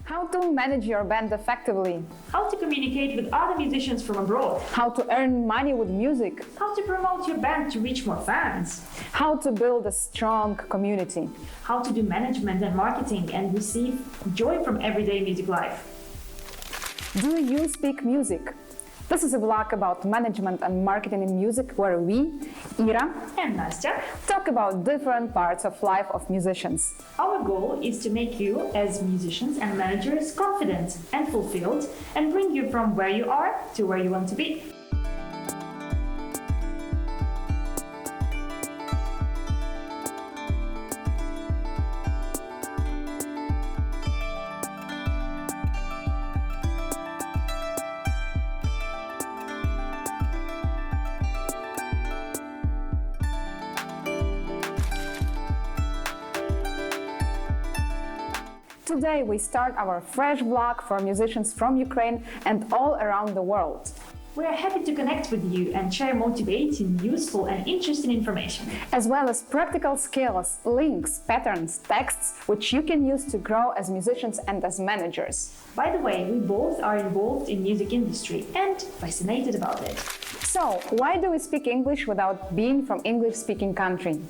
How to manage your band effectively. How to communicate with other musicians from abroad. How to earn money with music. How to promote your band to reach more fans. How to build a strong community. How to do management and marketing and receive joy from everyday music life. Do you speak music? This is a vlog about management and marketing in music where we, Ira and Nastya, talk about different parts of life of musicians. Our goal is to make you as musicians and managers confident and fulfilled and bring you from where you are to where you want to be. Today we start our fresh vlog for musicians from Ukraine and all around the world. We are happy to connect with you and share motivating, useful and interesting information. As well as practical skills, links, patterns, texts, which you can use to grow as musicians and as managers. By the way, we both are involved in music industry and fascinated about it. So, why do we speak English without being from English-speaking country?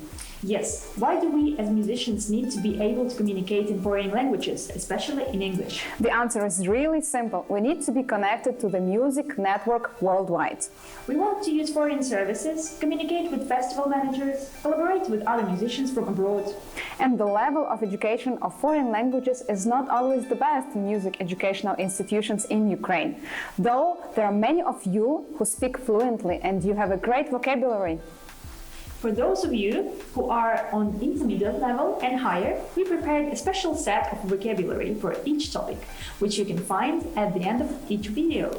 Yes, why do we as musicians need to be able to communicate in foreign languages, especially in English? The answer is really simple. We need to be connected to the music network worldwide. We want to use foreign services, communicate with festival managers, collaborate with other musicians from abroad. And the level of education of foreign languages is not always the best in music educational institutions in Ukraine. Though there are many of you who speak fluently and you have a great vocabulary. For those of you who are on intermediate level and higher, we prepared a special set of vocabulary for each topic, which you can find at the end of each video.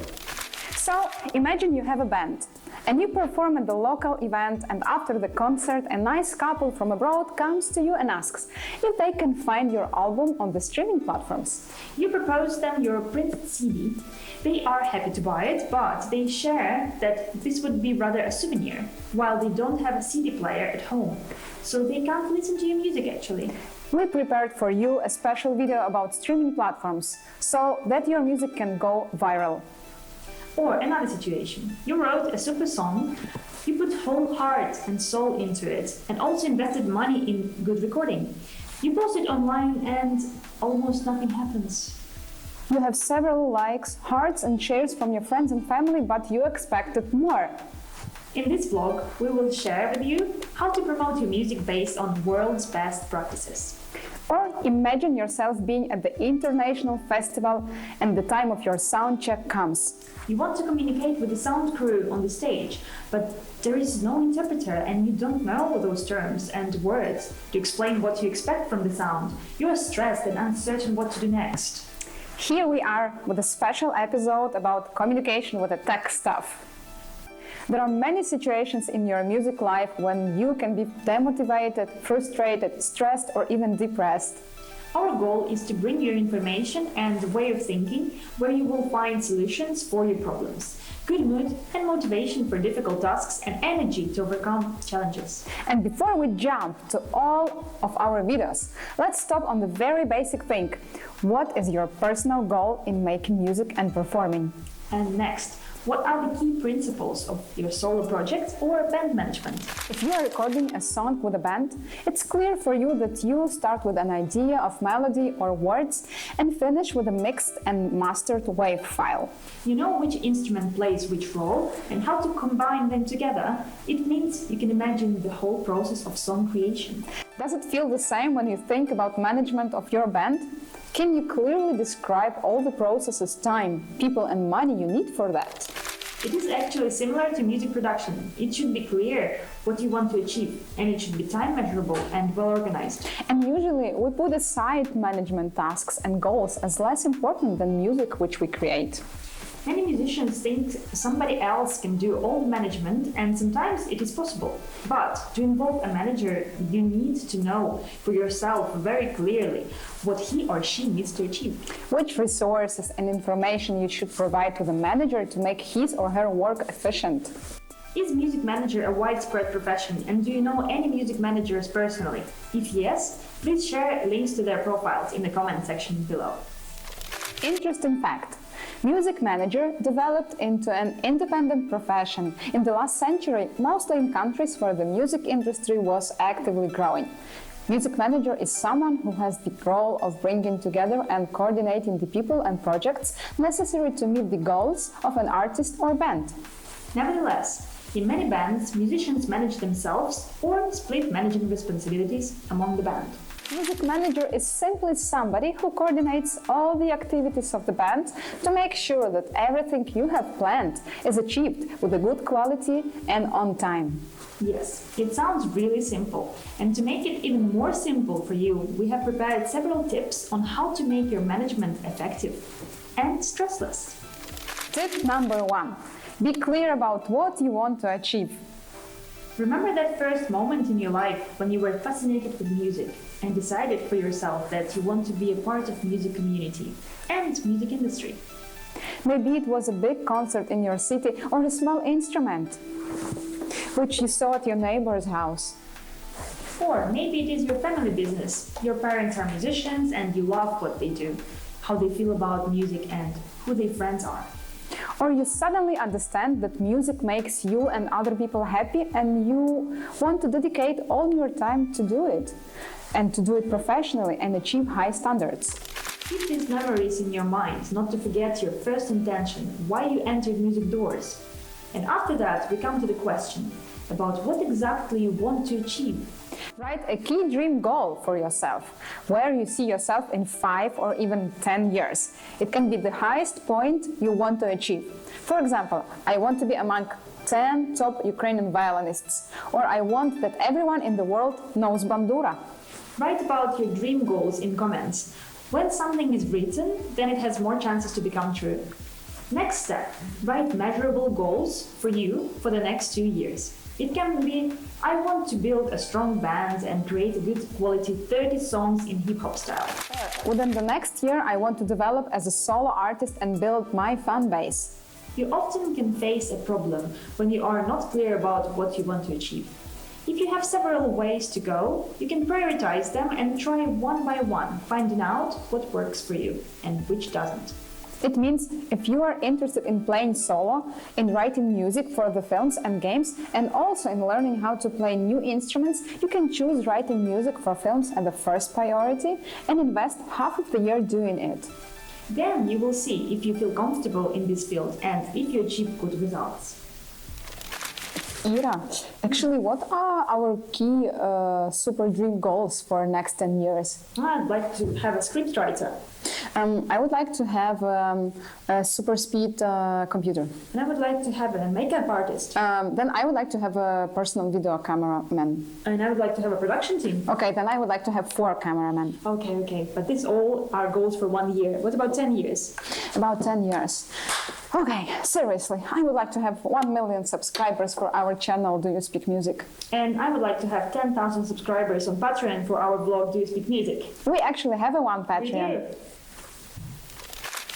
So, imagine you have a band, and you perform at the local event, and after the concert, a nice couple from abroad comes to you and asks if they can find your album on the streaming platforms. You propose them your printed CD. They are happy to buy it, but they share that this would be rather a souvenir, while they don't have a CD player at home, so they can't listen to your music actually. We prepared for you a special video about streaming platforms, so that your music can go viral. Or another situation, you wrote a super song, you put whole heart and soul into it, and also invested money in good recording. You post it online and almost nothing happens. You have several likes, hearts and shares from your friends and family, but you expected more. In this vlog, we will share with you how to promote your music based on world's best practices. Or imagine yourself being at the international festival and the time of your sound check comes. You want to communicate with the sound crew on the stage, but there is no interpreter and you don't know those terms and words to explain what you expect from the sound. You are stressed and uncertain what to do next. Here we are with a special episode about communication with the tech stuff. There are many situations in your music life when you can be demotivated, frustrated, stressed, or even depressed. Our goal is to bring you information and way of thinking where you will find solutions for your problems, good mood and motivation for difficult tasks and energy to overcome challenges. And before we jump to all of our videos, let's stop on the very basic thing. What is your personal goal in making music and performing? And next, what are the key principles of your solo project or band management? If you are recording a song with a band, it's clear for you that you start with an idea of melody or words and finish with a mixed and mastered wave file. You know which instrument plays which role and how to combine them together. It means you can imagine the whole process of song creation. Does it feel the same when you think about management of your band? Can you clearly describe all the processes, time, people and money you need for that? It is actually similar to music production. It should be clear what you want to achieve, and it should be time measurable and well organized. And usually we put aside management tasks and goals as less important than music which we create. Many musicians think somebody else can do all the management, and sometimes it is possible. But to involve a manager, you need to know for yourself very clearly what he or she needs to achieve. Which resources and information you should provide to the manager to make his or her work efficient. Is music manager a widespread profession, and do you know any music managers personally? If yes, please share links to their profiles in the comment section below. Interesting fact. Music manager developed into an independent profession in the last century, mostly in countries where the music industry was actively growing. Music manager is someone who has the role of bringing together and coordinating the people and projects necessary to meet the goals of an artist or band. Nevertheless, in many bands, musicians manage themselves or split managing responsibilities among the band. Music manager is simply somebody who coordinates all the activities of the band to make sure that everything you have planned is achieved with a good quality and on time. Yes, it sounds really simple. And to make it even more simple for you, we have prepared several tips on how to make your management effective and stressless. Tip number 1. Be clear about what you want to achieve. Remember that first moment in your life when you were fascinated with music and decided for yourself that you want to be a part of music community and music industry. Maybe it was a big concert in your city or a small instrument which you saw at your neighbor's house. Or maybe it is your family business. Your parents are musicians and you love what they do, how they feel about music and who their friends are. Or you suddenly understand that music makes you and other people happy and you want to dedicate all your time to do it and to do it professionally and achieve high standards. Keep these memories in your mind, not to forget your first intention, why you entered music doors. And after that, we come to the question about what exactly you want to achieve. Write a key dream goal for yourself, where you see yourself in 5 or even 10 years. It can be the highest point you want to achieve. For example, I want to be among 10 top Ukrainian violinists, or I want that everyone in the world knows bandura. Write about your dream goals in comments. When something is written, then it has more chances to become true. Next step, write measurable goals for you for the next 2 years. It can be, I want to build a strong band and create a good quality 30 songs in hip-hop style. Within the next year, I want to develop as a solo artist and build my fan base. You often can face a problem when you are not clear about what you want to achieve. If you have several ways to go, you can prioritize them and try one by one, finding out what works for you and which doesn't. It means if you are interested in playing solo, in writing music for the films and games, and also in learning how to play new instruments, you can choose writing music for films as the first priority and invest half of the year doing it. Then you will see if you feel comfortable in this field and if you achieve good results. Ira, actually, what are our key super dream goals for next 10 years? I'd like to have a scriptwriter. I would like to have a super speed computer. And I would like to have a makeup artist. Then I would like to have a personal video cameraman. And I would like to have a production team. Okay, then I would like to have 4 cameramen. Okay. But these all are goals for 1 year. What about 10 years? About 10 years. Okay, seriously, I would like to have 1 million subscribers for our channel, Do You Speak Music? And I would like to have 10,000 subscribers on Patreon for our blog, Do You Speak Music? We actually have a one Patreon.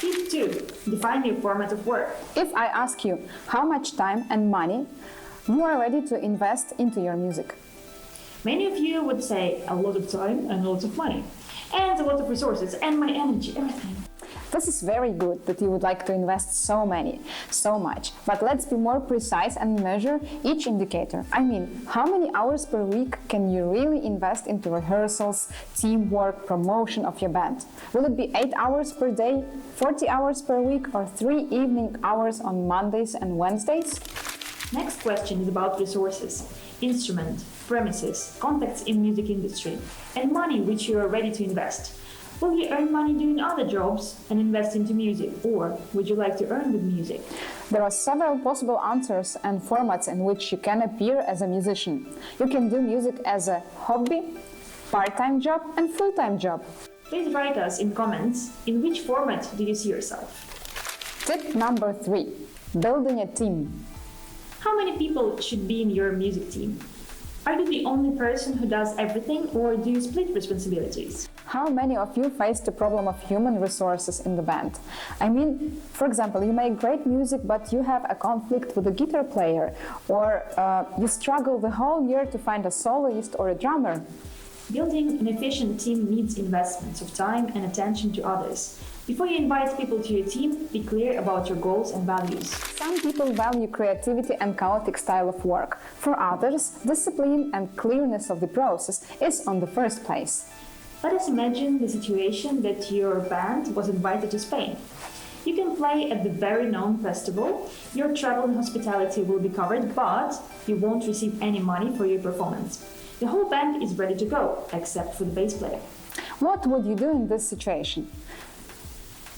We do. Tip 2. Define your format of work. If I ask you how much time and money you are ready to invest into your music. Many of you would say a lot of time and a lot of money. And a lot of resources and my energy, everything. This is very good that you would like to invest so much. But let's be more precise and measure each indicator. I mean, how many hours per week can you really invest into rehearsals, teamwork, promotion of your band? Will it be 8 hours per day, 40 hours per week, or 3 evening hours on Mondays and Wednesdays? Next question is about resources, instrument, premises, contacts in music industry, and money which you are ready to invest. Will you earn money doing other jobs and invest into music, or would you like to earn with music? There are several possible answers and formats in which you can appear as a musician. You can do music as a hobby, part-time job, and full-time job. Please write us in comments in which format do you see yourself. Tip number 3. Building a team. How many people should be in your music team? Are you the only person who does everything, or do you split responsibilities? How many of you face the problem of human resources in the band? I mean, for example, you make great music, but you have a conflict with a guitar player, or you struggle the whole year to find a soloist or a drummer. Building an efficient team needs investments of time and attention to others. Before you invite people to your team, be clear about your goals and values. Some people value creativity and chaotic style of work. For others, discipline and clearness of the process is on the first place. Let us imagine the situation that your band was invited to Spain. You can play at the very known festival, your travel and hospitality will be covered, but you won't receive any money for your performance. The whole band is ready to go, except for the bass player. What would you do in this situation?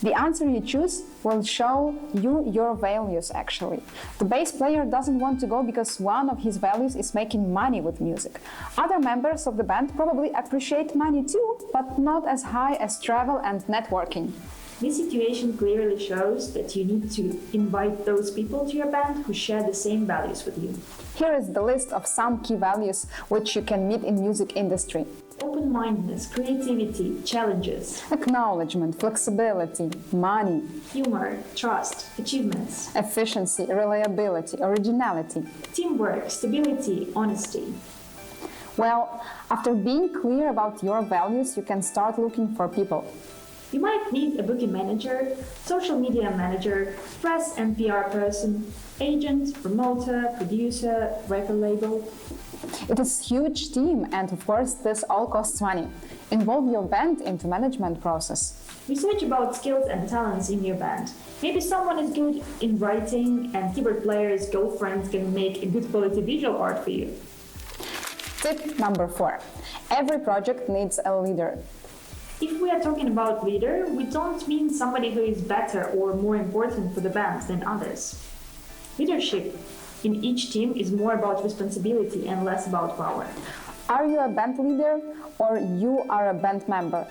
The answer you choose will show you your values actually. The bass player doesn't want to go because one of his values is making money with music. Other members of the band probably appreciate money too, but not as high as travel and networking. This situation clearly shows that you need to invite those people to your band who share the same values with you. Here is the list of some key values which you can meet in music industry. Open-mindedness, creativity, challenges, Acknowledgement, flexibility, money, humor, trust, achievements, efficiency, reliability, originality. teamwork, stability, honesty. Well, after being clear about your values, you can start looking for people. You might need a booking manager, social media manager, press and PR person, agent, promoter, producer, record label. It is a huge team and of course this all costs money. Involve your band into management process. Research about skills and talents in your band. Maybe someone is good in writing and keyboard player's girlfriend can make a good quality visual art for you. Tip number 4. Every project needs a leader. If we are talking about leader, we don't mean somebody who is better or more important for the band than others. Leadership in each team is more about responsibility and less about power. Are you a band leader or you are a band member?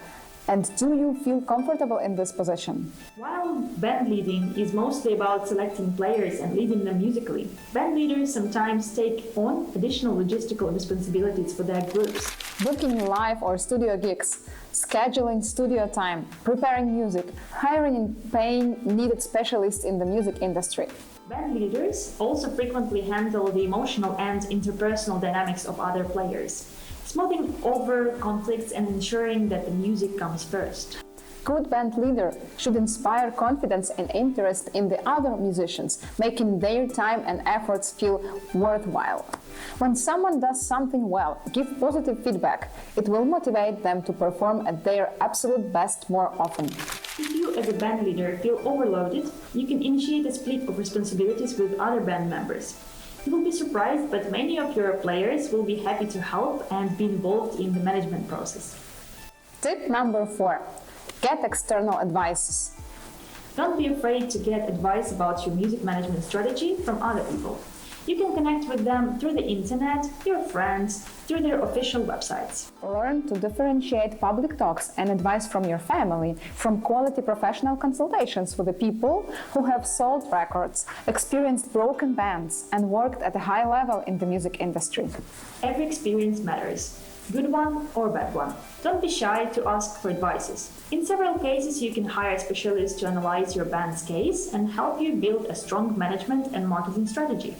And do you feel comfortable in this position? While band leading is mostly about selecting players and leading them musically, band leaders sometimes take on additional logistical responsibilities for their groups. Booking live or studio gigs, scheduling studio time, preparing music, hiring and paying needed specialists in the music industry. Band leaders also frequently handle the emotional and interpersonal dynamics of other players, smoothing over conflicts and ensuring that the music comes first. Good band leader should inspire confidence and interest in the other musicians, making their time and efforts feel worthwhile. When someone does something well, give positive feedback. It will motivate them to perform at their absolute best more often. If you as a band leader feel overloaded, you can initiate a split of responsibilities with other band members. You will be surprised, but many of your players will be happy to help and be involved in the management process. Tip number 4. Get external advices. Don't be afraid to get advice about your music management strategy from other people. You can connect with them through the internet, your friends, through their official websites. Learn to differentiate public talks and advice from your family from quality professional consultations with the people who have sold records, experienced broken bands, and worked at a high level in the music industry. Every experience matters, good one or bad one. Don't be shy to ask for advices. In several cases, you can hire specialists to analyze your band's case and help you build a strong management and marketing strategy.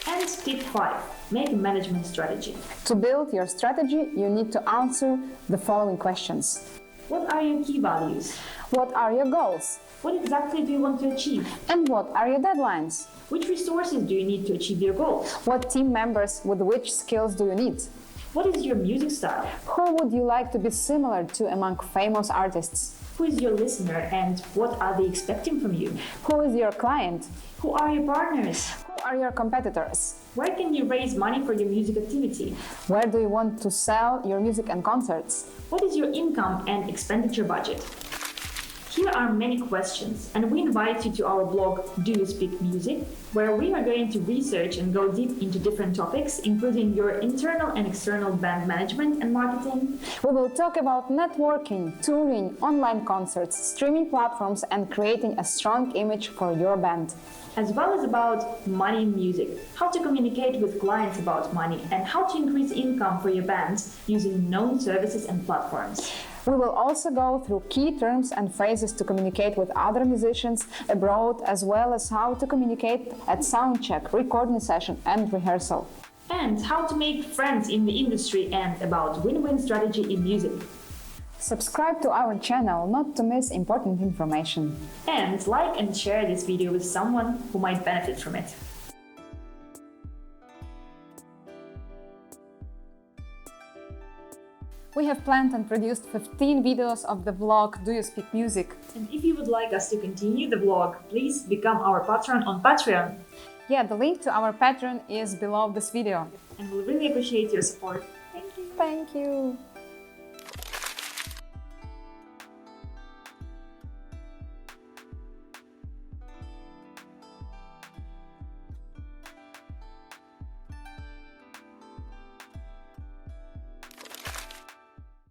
And tip 5, make a management strategy. To build your strategy, you need to answer the following questions. What are your key values? What are your goals? What exactly do you want to achieve? And what are your deadlines? Which resources do you need to achieve your goals? What team members with which skills do you need? What is your music style? Who would you like to be similar to among famous artists? Who is your listener and what are they expecting from you? Who is your client? Who are your partners? Who are your competitors? Where can you raise money for your music activity? Where do you want to sell your music and concerts? What is your income and expenditure budget? Here are many questions, and we invite you to our blog Do You Speak Music, where we are going to research and go deep into different topics, including your internal and external band management and marketing. We will talk about networking, touring, online concerts, streaming platforms, and creating a strong image for your band. As well as about money in music, how to communicate with clients about money, and how to increase income for your bands using known services and platforms. We will also go through key terms and phrases to communicate with other musicians abroad, as well as how to communicate at soundcheck, recording session, and rehearsal. And how to make friends in the industry and about win-win strategy in music. Subscribe to our channel not to miss important information. And like and share this video with someone who might benefit from it. We have planned and produced 15 videos of the vlog Do You Speak Music? And if you would like us to continue the vlog, please become our patron on Patreon. Yeah, the link to our Patreon is below this video. And we'll really appreciate your support. Thank you. Thank you.